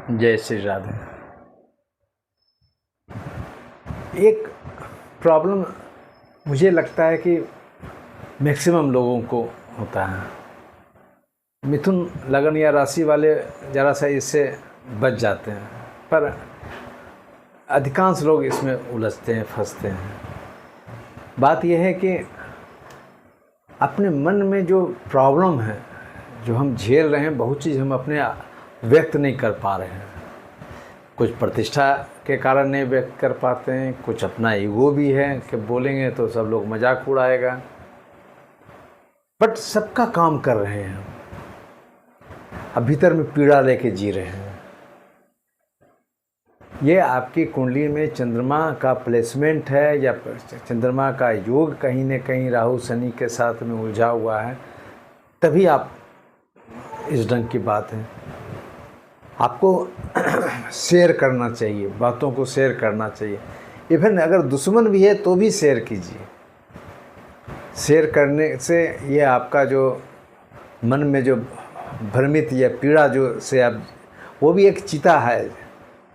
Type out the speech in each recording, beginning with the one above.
जय श्री राधे। एक प्रॉब्लम मुझे लगता है कि मैक्सिमम लोगों को होता है। मिथुन लगन या राशि वाले ज़रा सा इससे बच जाते हैं, पर अधिकांश लोग इसमें उलझते हैं, फंसते हैं। बात यह है कि अपने मन में जो प्रॉब्लम है, जो हम झेल रहे हैं, बहुत चीज़ हम अपने व्यक्त नहीं कर पा रहे हैं। कुछ प्रतिष्ठा के कारण नहीं व्यक्त कर पाते हैं, कुछ अपना ईगो भी है कि बोलेंगे तो सब लोग मजाक उड़ाएगा। बट सबका काम कर रहे हैं, अब भीतर में पीड़ा लेके जी रहे हैं। ये आपकी कुंडली में चंद्रमा का प्लेसमेंट है या चंद्रमा का योग कहीं न कहीं राहु शनि के साथ में उलझा हुआ है, तभी आप इस ढंग की बात है। आपको शेयर करना चाहिए, बातों को शेयर करना चाहिए। इवन अगर दुश्मन भी है तो भी शेयर कीजिए। शेयर करने से ये आपका जो मन में जो भ्रमित या पीड़ा जो से आप, वो भी एक चिता है,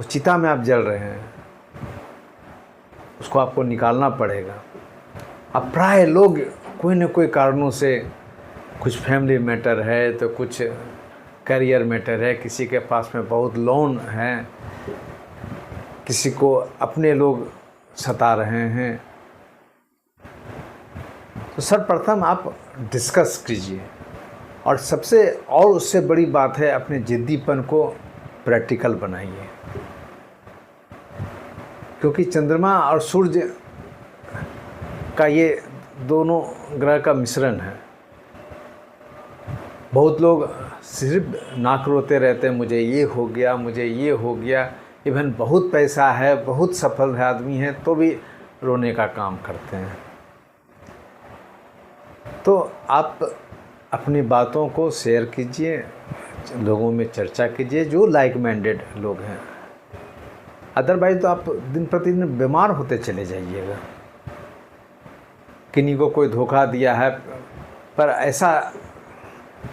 उस चिता में आप जल रहे हैं, उसको आपको निकालना पड़ेगा। अब प्राय लोग कोई न कोई कारणों से, कुछ फैमिली मैटर है तो कुछ करियर मैटर है, किसी के पास में बहुत लोन है, किसी को अपने लोग सता रहे हैं। तो सर्वप्रथम आप डिस्कस कीजिए, और सबसे और उससे बड़ी बात है अपने जिद्दीपन को प्रैक्टिकल बनाइए। क्योंकि चंद्रमा और सूर्य का ये दोनों ग्रह का मिश्रण है। बहुत लोग सिर्फ नाक रोते रहते हैं, मुझे ये हो गया, मुझे ये हो गया। इवन बहुत पैसा है, बहुत सफल आदमी है, तो भी रोने का काम करते हैं। तो आप अपनी बातों को शेयर कीजिए, लोगों में चर्चा कीजिए जो लाइक माइंडेड लोग हैं। अदरवाइज तो आप दिन प्रतिदिन बीमार होते चले जाइएगा। किन्हीं को कोई धोखा दिया है, पर ऐसा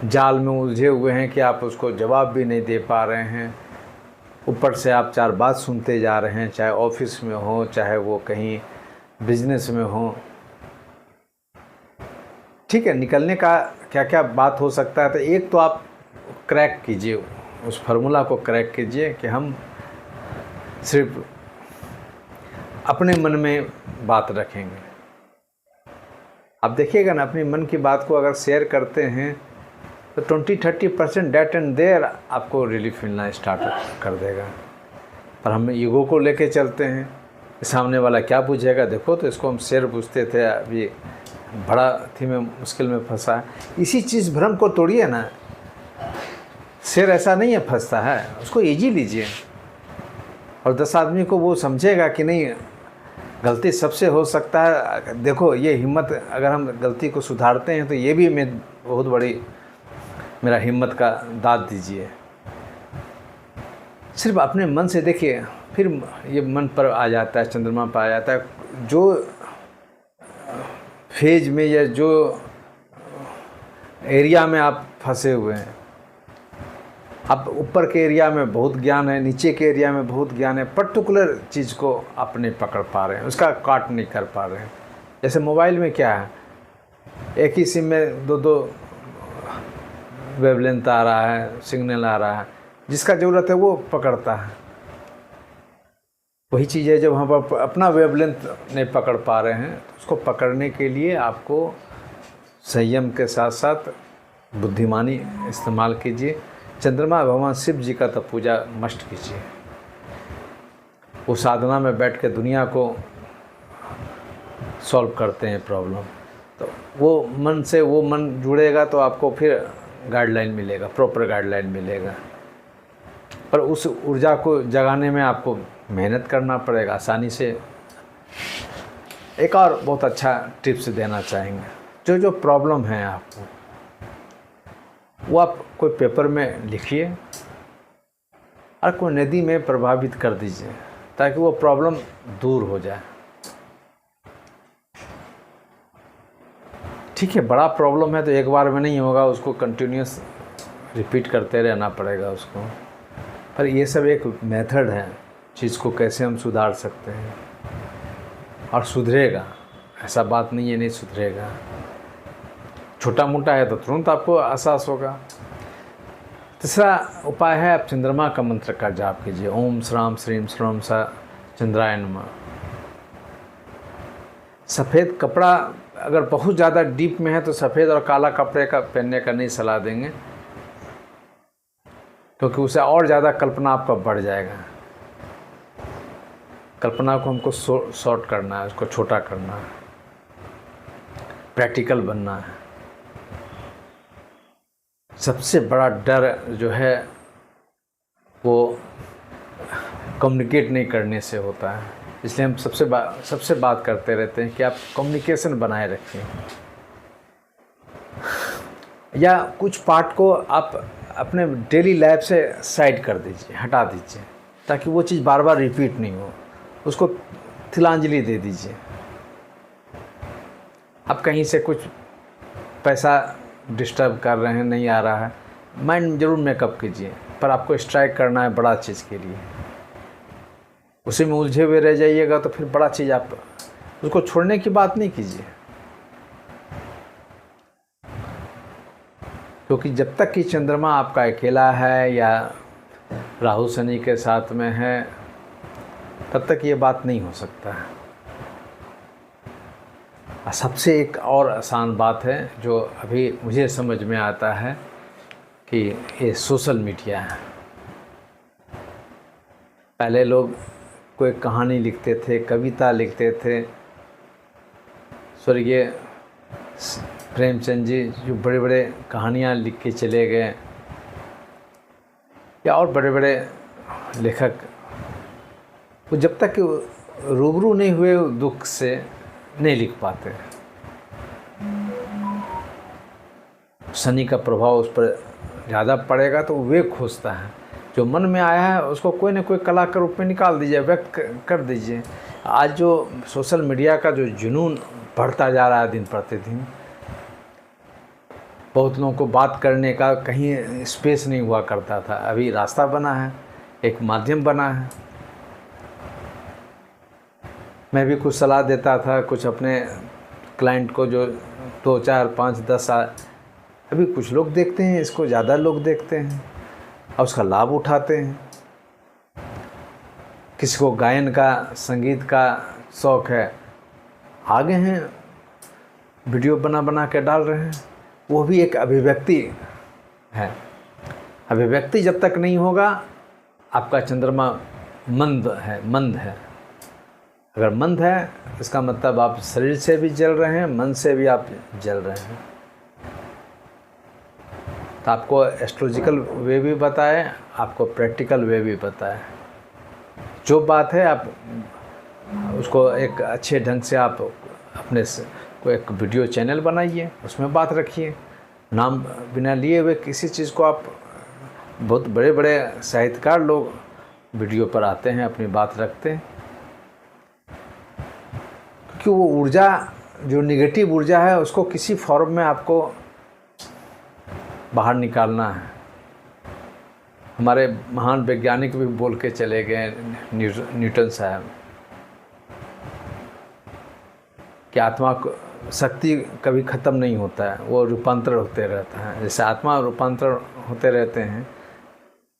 जाल में उलझे हुए हैं कि आप उसको जवाब भी नहीं दे पा रहे हैं। ऊपर से आप चार बात सुनते जा रहे हैं, चाहे ऑफिस में हो, चाहे वो कहीं बिजनेस में हो। ठीक है, निकलने का क्या क्या बात हो सकता है। तो एक तो आप क्रैक कीजिए, उस फार्मूला को क्रैक कीजिए कि हम सिर्फ अपने मन में बात रखेंगे। आप देखिएगा ना, अपने मन की बात को अगर शेयर करते हैं तो 20-30% डेट एंड देयर आपको रिलीफ मिलना स्टार्ट कर देगा। पर हम ईगो को लेके चलते हैं, सामने वाला क्या पूछेगा, देखो तो इसको हम शेयर पूछते थे, अभी बड़ा थी में मुश्किल में फंसा है। इसी चीज़ भ्रम को तोड़िए ना। शेयर ऐसा नहीं है फंसता है, उसको ईजी लीजिए, और 10 आदमी को वो समझेगा कि नहीं, गलती सबसे हो सकता है। देखो ये हिम्मत, अगर हम गलती को सुधारते हैं तो ये भी मैं बहुत बड़ी, मेरा हिम्मत का दाद दीजिए। सिर्फ अपने मन से देखिए, फिर ये मन पर आ जाता है, चंद्रमा पर आ जाता है। जो फेज में या जो एरिया में आप फंसे हुए हैं, अब ऊपर के एरिया में बहुत ज्ञान है, नीचे के एरिया में बहुत ज्ञान है, पर्टिकुलर चीज़ को आप नहीं पकड़ पा रहे हैं, उसका काट नहीं कर पा रहे हैं। जैसे मोबाइल में क्या है, एक ही सिम में दो वेवलेंथ आ रहा है, सिग्नल आ रहा है, जिसका ज़रूरत है वो पकड़ता है। वही चीज़ है, जब हम अपना वेवलेंथ नहीं पकड़ पा रहे हैं, तो उसको पकड़ने के लिए आपको संयम के साथ साथ बुद्धिमानी इस्तेमाल कीजिए। चंद्रमा भगवान शिव जी का तो पूजा मस्ट कीजिए। वो साधना में बैठ के दुनिया को सॉल्व करते हैं प्रॉब्लम। तो वो मन से, वो मन जुड़ेगा तो आपको फिर गाइडलाइन मिलेगा, प्रॉपर गाइडलाइन मिलेगा। पर उस ऊर्जा को जगाने में आपको मेहनत करना पड़ेगा। आसानी से एक और बहुत अच्छा टिप्स देना चाहेंगे। जो प्रॉब्लम है आपको, वो आप कोई पेपर में लिखिए और कोई नदी में प्रभावित कर दीजिए, ताकि वो प्रॉब्लम दूर हो जाए। ठीक है, बड़ा प्रॉब्लम है तो एक बार में नहीं होगा, उसको कंटिन्यूस रिपीट करते रहना पड़ेगा उसको। पर ये सब एक मेथड है, चीज़ को कैसे हम सुधार सकते हैं, और सुधरेगा, ऐसा बात नहीं है नहीं सुधरेगा। छोटा मोटा है तो तुरंत आपको एहसास होगा। तीसरा उपाय है, आप चंद्रमा का मंत्र का जाप कीजिए, ओम श्राम श्रीम श्रम सा चंद्राय नमः। सफ़ेद कपड़ा अगर बहुत ज़्यादा डीप में है तो सफ़ेद और काला कपड़े का पहनने का नहीं सलाह देंगे, क्योंकि उससे और ज़्यादा कल्पना आपका बढ़ जाएगा। कल्पना को हमको शॉर्ट करना है, उसको छोटा करना है, प्रैक्टिकल बनना है। सबसे बड़ा डर जो है वो कम्युनिकेट नहीं करने से होता है, इसलिए हम सबसे बात करते रहते हैं कि आप कम्युनिकेशन बनाए रखें, या कुछ पार्ट को आप अपने डेली लाइफ से साइड कर दीजिए, हटा दीजिए, ताकि वो चीज़ बार बार रिपीट नहीं हो। उसको तिलांजलि दे दीजिए। आप कहीं से कुछ पैसा डिस्टर्ब कर रहे हैं, नहीं आ रहा है, माइंड ज़रूर मेकअप कीजिए, पर आपको स्ट्राइक करना है बड़ा चीज़ के लिए। उसी में उलझे हुए रह जाइएगा तो फिर बड़ा चीज़ आप उसको छोड़ने की बात नहीं कीजिए, क्योंकि जब तक कि चंद्रमा आपका अकेला है या राहु शनि के साथ में है, तब तक ये बात नहीं हो सकता है। सबसे एक और आसान बात है जो अभी मुझे समझ में आता है कि ये सोशल मीडिया है। पहले लोग कोई कहानी लिखते थे, कविता लिखते थे, स्वर्गीय प्रेमचंद जी जो बड़े बड़े कहानियाँ लिख के चले गए, या और बड़े बड़े लेखक, वो जब तक रूबरू नहीं हुए दुख से नहीं लिख पाते। शनि का प्रभाव उस पर ज़्यादा पड़ेगा तो वे खोजता है, जो मन में आया है उसको कोई ना कोई कला के रूप में निकाल दीजिए, व्यक्त कर दीजिए। आज जो सोशल मीडिया का जो जुनून बढ़ता जा रहा है दिन प्रतिदिन, बहुत लोगों को बात करने का कहीं स्पेस नहीं हुआ करता था, अभी रास्ता बना है, एक माध्यम बना है। मैं भी कुछ सलाह देता था कुछ अपने क्लाइंट को, जो 2, 4, 5, 10 साल, अभी कुछ लोग देखते हैं इसको, ज़्यादा लोग देखते हैं और उसका लाभ उठाते हैं। किसी को गायन का, संगीत का शौक़ है, आगे हैं, वीडियो बना के डाल रहे हैं। वो भी एक अभिव्यक्ति है। अभिव्यक्ति जब तक नहीं होगा, आपका चंद्रमा मंद है। अगर मंद है इसका मतलब आप शरीर से भी जल रहे हैं, मन से भी आप जल रहे हैं। तो आपको एस्ट्रोलॉजिकल वे भी बताए, आपको प्रैक्टिकल वे भी बताए। जो बात है आप उसको एक अच्छे ढंग से आप अपने को एक वीडियो चैनल बनाइए, उसमें बात रखिए। नाम बिना लिए हुए किसी चीज़ को आप, बहुत बड़े बड़े साहित्यकार लोग वीडियो पर आते हैं, अपनी बात रखते हैं, क्योंकि वो ऊर्जा, जो निगेटिव ऊर्जा है, उसको किसी फॉर्म में आपको बाहर निकालना है। हमारे महान वैज्ञानिक भी बोल के चले गए, न्यूटन साहब, कि आत्मा को शक्ति कभी ख़त्म नहीं होता है, वो रूपांतर होते रहता है। जैसे आत्मा रूपांतर होते रहते हैं,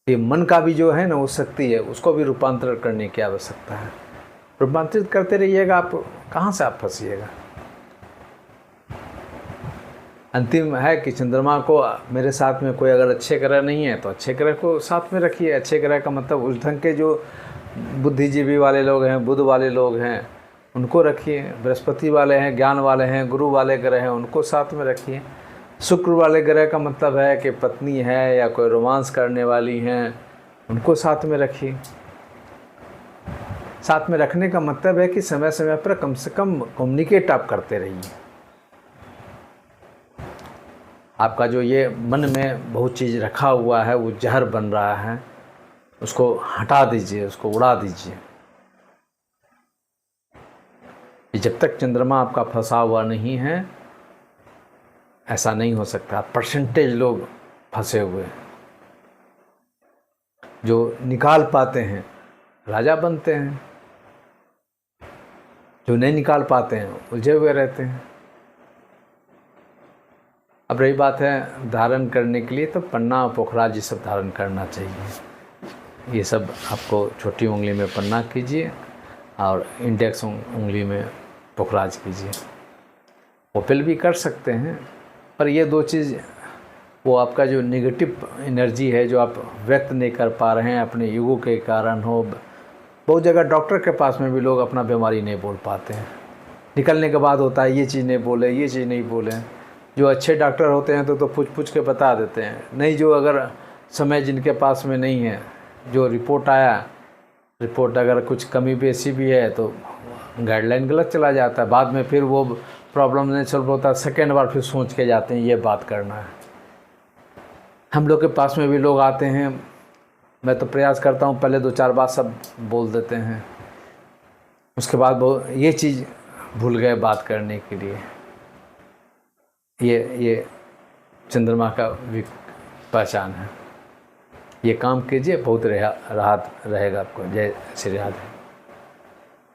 ये मन का भी जो है ना वो शक्ति है, उसको भी रूपांतर करने की आवश्यकता है। रूपांतरित करते रहिएगा, आप कहाँ से आप फंसिएगा। अंतिम है कि चंद्रमा को मेरे साथ में कोई अगर अच्छे ग्रह नहीं है तो अच्छे ग्रह को साथ में रखिए। अच्छे ग्रह का मतलब उस ढंग के जो बुद्धिजीवी वाले लोग हैं, बुध वाले लोग हैं, उनको रखिए। बृहस्पति वाले हैं, ज्ञान वाले हैं, गुरु वाले ग्रह हैं, उनको साथ में रखिए। शुक्र वाले ग्रह का मतलब है कि पत्नी है या कोई रोमांस करने वाली हैं, उनको साथ में रखिए। साथ में रखने का मतलब है कि समय समय पर कम से कम कम्युनिकेट आप करते रहिए। आपका जो ये मन में बहुत चीज़ रखा हुआ है, वो जहर बन रहा है, उसको हटा दीजिए, उसको उड़ा दीजिए। जब तक चंद्रमा आपका फंसा हुआ नहीं है, ऐसा नहीं हो सकता। परसेंटेज लोग फंसे हुए, जो निकाल पाते हैं राजा बनते हैं, जो नहीं निकाल पाते हैं उलझे हुए रहते हैं। अब रही बात है धारण करने के लिए, तो पन्ना और पुखराज ये सब धारण करना चाहिए। ये सब आपको छोटी उंगली में पन्ना कीजिए और इंडेक्स उंगली में पुखराज कीजिए। ओपल भी कर सकते हैं, पर ये दो चीज़, वो आपका जो नेगेटिव एनर्जी है जो आप व्यक्त नहीं कर पा रहे हैं अपने ईगो के कारण हो। बहुत जगह डॉक्टर के पास में भी लोग अपना बीमारी नहीं बोल पाते हैं, निकलने के बाद होता है ये चीज़ नहीं बोले, ये चीज़ नहीं बोले। जो अच्छे डॉक्टर होते हैं तो पूछ के बता देते हैं। नहीं, जो अगर समय जिनके पास में नहीं है, जो रिपोर्ट आया, रिपोर्ट अगर कुछ कमी बेसी भी है तो गाइडलाइन गलत चला जाता है, बाद में फिर वो प्रॉब्लम नहीं सॉल्व होता, सेकेंड बार फिर सोच के जाते हैं ये बात करना है। हम लोग के पास में भी लोग आते हैं, मैं तो प्रयास करता हूँ पहले 2-4 बात सब बोल देते हैं, उसके बाद वो ये चीज़ भूल गए बात करने के लिए। ये चंद्रमा का पहचान है। ये काम कीजिए, बहुत राहत रहेगा आपको। जय श्री राधे।